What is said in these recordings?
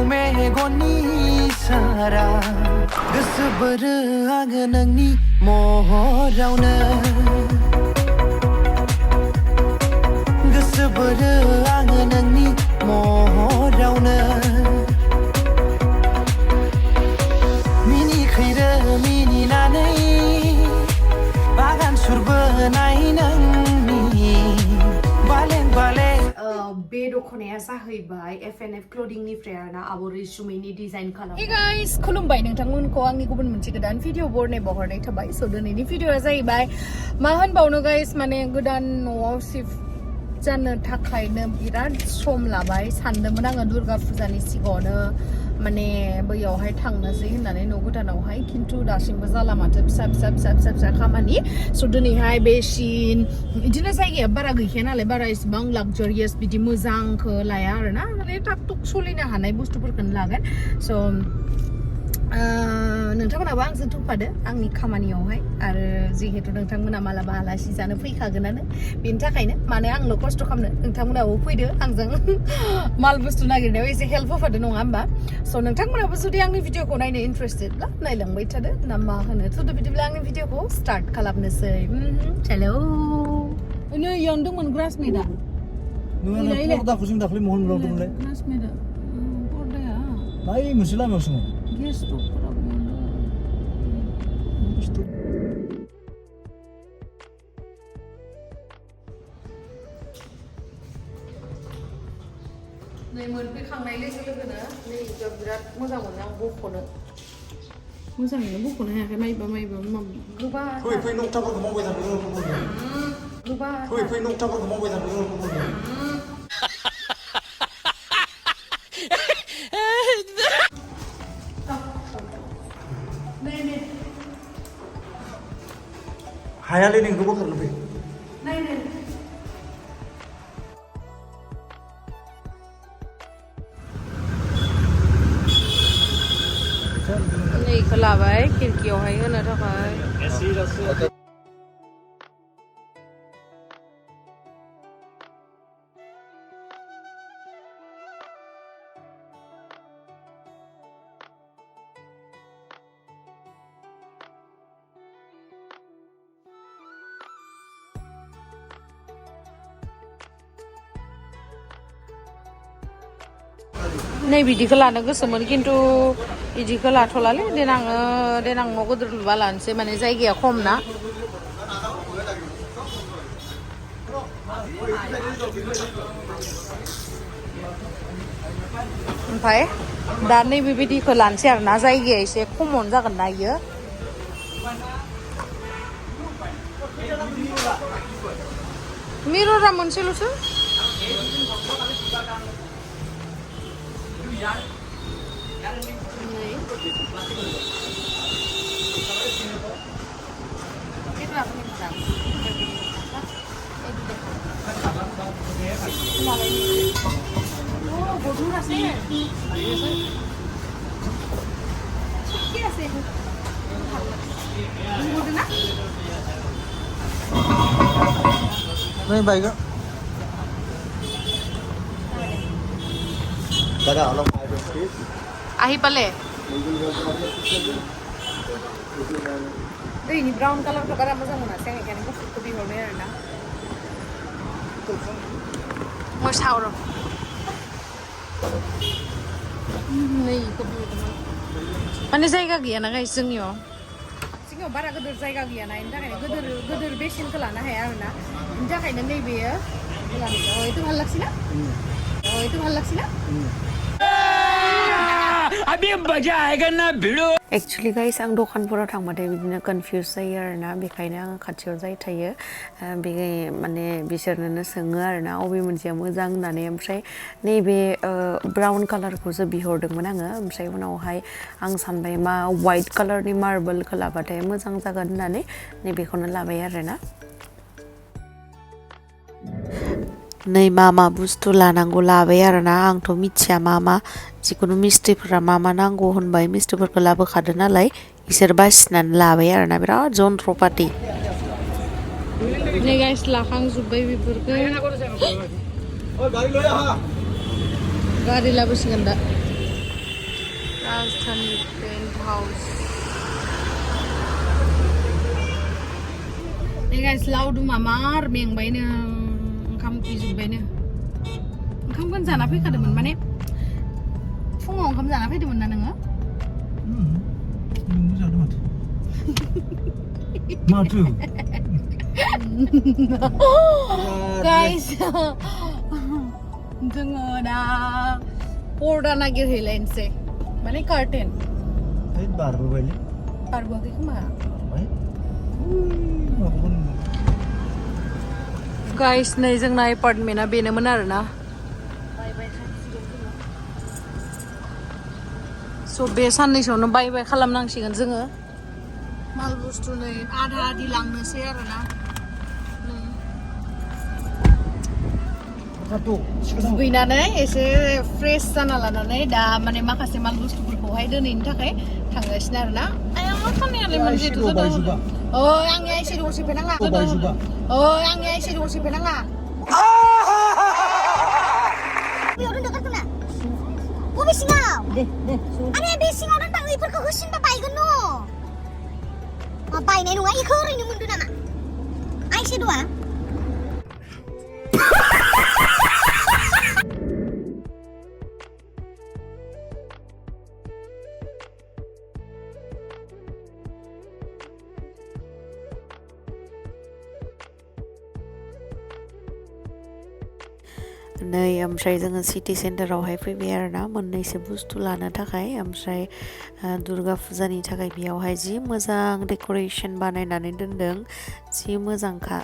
मेगननि सारा गोसो बोरो आङो नोंनि महरावनो गोसो बोरो आङो नोंनि महरावनो मिनिखैरो मिनिनानै बागान सुरबोनाय नोंनि बालें बालें बे दख'नाया जाहैबाय FNF क्लदिंनिफ्राय आरोना आब' रैसुमैनि डिजाइन खालामनाय। Hey guys, खुलुमबाय नोंथांमोनखौ आंनि गुबुन मोनसे गोदान भिडिअ बहरनाय थाबाय। स' दिनैनि भिडिअआ जाहैबाय मा होनबावनो गाइस, माने गोदान न'आव शिफ्ट जानो थाखायनो बिराद सम लाबाय। सानदोंमोन आङो दुर्गा फुजानि सिगाङावनो माने बैयावहाय थांनोसै होननानै न' गोदानावहाय, खिन्थु दासिमबो जाला माथो, फिसा खामानि। स' दिनैहाय बे सिन बिदिनो जायगाया बारा गैखाया नालाय, बारा इसेबां लाक्जारियास बिदि मोजांखौ लाया आरोना, माने टाक टुक सोलिनो हानाय बुस्थुफोरखौनो लागोन। स' नोंथांमोनाबो आंजों थुफादो आंनि खामानियावहाय, आरो जिहेतु नोंथांमोना मालाबा आलासि जानो फैखागोनानो, बेनि थाखायनो माने आंल' खस्थ' खालामनो, नोंथांमोनाबो फैदो आंजों माल बुस्थु नागिरनायाव एसे हेल्प होफादो, नङा होमबा? स' नोंथांमोनाबो जुदि आंनि भिडिअखौ नायनो इन्टारेस्टेडब्ला नायलांबाय थादो ना मा होनो। थ' बिदिब्ला आंनि भिडिअखौ स्टार्ट खालामनोसै। हेलौ नै इयावनो दंमोन ग्रासमेटआ, पर्दाखौ जों दाख्लै महन लावदोंमोनलाय ग्रासमेटआ पर्दाया बै मोनसे लामायावसो गेस स्टकफोराबो नै मोनफैखांनाय लोगो लोगोनो नै बिराद मोजां मोनो आं बख'नो, मोजाङैनो बख'नो हायाखै, माइबा गोबा फै नक्टाफोरखौ मावबाय थादों गोबा फै नक्टाफोरखौ मावबाय थादों हायालै नोंखौ बोखारनो फै नैखौ लाबाय खिरखियावहाय होनो थाखाय। नै बिदिखौ लानो गोसोमोन, खिन्थु बिदिखौ लाथ'लालै, देनां न' गिदिर लुबा लानोसै, माने जायगाया खम ना। ओमफ्राय दा नैबेबायदिखौ लानोसै आरोना, जायगाया एसे खमावनो जागोन ना इयो। मिररा मोनसेल'सो नहीं बाइक दादा हेलो आही पाले ini brown color ko para moja mona seng ekane ko full kopi horbe arna mo sauro nei kopi mane jayga gaya na guys जोंनियाव बारा गोदोर जायगा गैया ना, इनि थाखायनो गोदोर बेसेनखौ लानो हाया आरोना, इनि थाखायनो नैबेयो लानो। एथ' ভাল লাগছে ना एथ' ভাল লাগছে ना अभी मजा आएगा ना भिड़ो। एक्चुअली गाइस आं दखानफोराव थांबाथाय बिदिनो कन्फ्यूज जायो आरोना, बेखायनो आं खाथियाव जाय थायो बे माने बिसोरनोनो सोङो आरोना अबे मोनसेया मोजां होननानै। ओमफ्राय नैबे ब्राउन कालारखौसो बिहरदोंमोन आङो, ओमफ्राय उनावहाय आं सानबाय मा वाइट कालारनि मार्बलखौ लाबाथाय मोजां जागोन होननानै नैबेखौनो लाबाय आरोना। नै मा बुस्थु लानांगौ लाबाय आरोना, आंथ' मिथिया मा जिखुनु मिस्ट्रिफोरा मा नांगौ होनबाय, मिस्ट्रिफोरखौ लाबोखादो नालाय इसोर बासिनानै लाबाय आरोना, बिराद जन्त्रपाति। नै गाइस लाखांजोब्बाय बेफोरखौ, गारि लाबोसिगोन दा। राजधानी टेन्ट हाउस Hey guys, लावदुमा मार मेंबायनो ओंखाम उखैजोब्बायनो ओंखामखौनो जाना फैखादोंमोन माने फुङाव ओंखाम जाना फैदोंमोन ना नोङो? नोंबो जादों माथो माथो guys जोङो दा पर्दा नागिरहैलायनोसै माने कार्टेन ओइ बारबोबायलै बारबोआखै खोमा गाइस नै जोंना एपार्टमेन्टआ बेनोमोन आरोना स' बे साननैसोआवनो बाय बाय खालामनांसिगोन जोङो माल बुस्थु नै आधा आधि लांनोसै आरोना दुगैनानै एसे फ्रेश जाना लानानै दा माने माखासे माल बुस्थुफोरखौहाय दोनैनि थाखाय थांगासिनो आरोना आया खानायालाय माने जेथु जादों आंनि आइसेड'आव सेफायनाङा आंनि आइसेड'आव सेफायनाङा बेयाव दोनदो गारखोना बबे सिङाव आरे बे सिङाव दोनबा इफोरखौ होसिनबा बायगोन न' बायनाय नङा इखौ ओरैनो मोनदो नामा आइसेड'आ नै ओमफ्राय जोङो सिटि सेन्टारावहाय फैबाय आरोना मोननैसो बुस्थु लानो थाखाय ओमफ्राय दुर्गा फुजानि थाखाय बेयावहाय जि मोजां डेक'रेसन बानायनानै दोनदों जि मोजांखा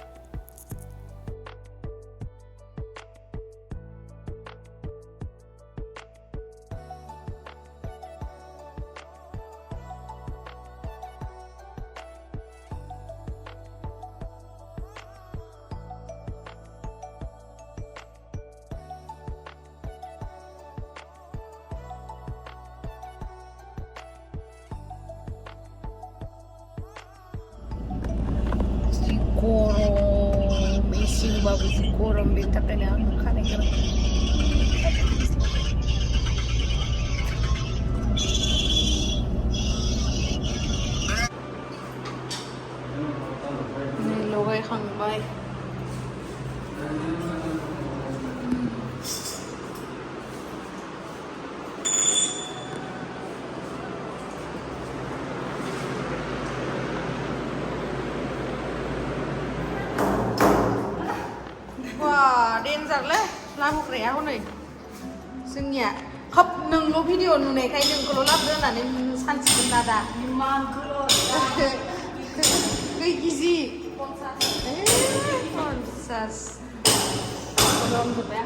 गरम एसेबाबो जि गरम बेनि थाखायनो आं खानाय गोरान नै लगायखांबाय देनजारलै लाबोग्राया हनै जोंनिया खोब नोंल' भिडिअ नुनायखाय नोंखौल' लाबोदो होननानै सानसिगोन ना दा खै केजि 50 जोब्बाय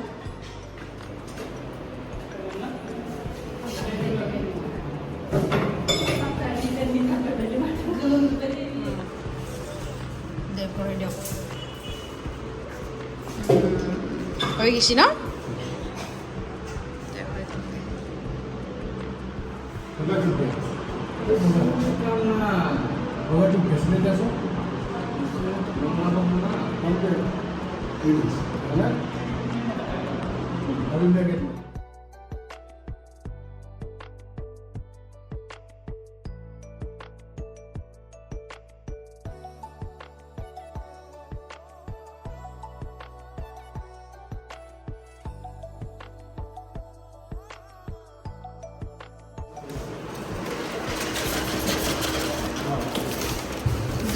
दे फरायदो Oye, ¿y si no?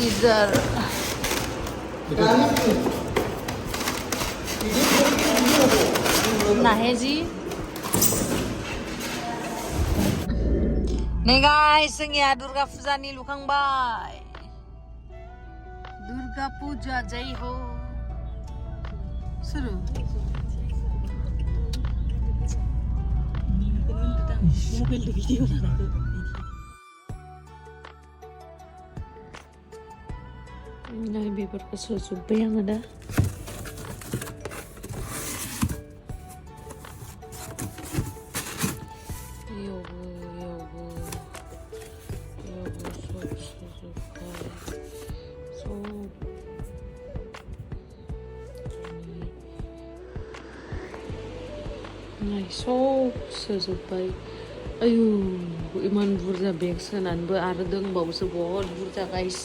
Gizar nah hezi nih guys जोंनिया दुर्गा फुजानि लुखांबाय दुर्गा पूजा जय हो सुरु mobile video Nah, beberapa susu yang ada. Nah, so sesuai आयु इमान बुरजा बेग सोनानैबो आरो दंबावोसो बहुद बुरजा गाइस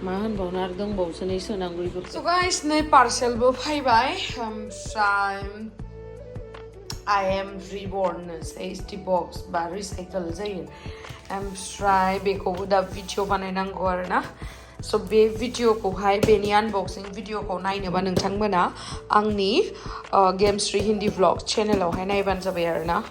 मा होनबावनो आरो दंबावोसो नै सोनांगौ इफोरखौ So guys नै पार्सेलबो फैबाय ओमफ्राय I am reborn safety box बा रिसाइकेल जायो ओमफ्राय बेखौबो दा भिडिअ बानायनांगौ आरोना So बे भिडिअखौहाय बेनि आनबक्सिं भिडिअखौ नायनोबा नोंथांमोना आंनि गेम्स 3 हिन्दी व्लग चेनेलावहाय नायबानो जाबाय आरोना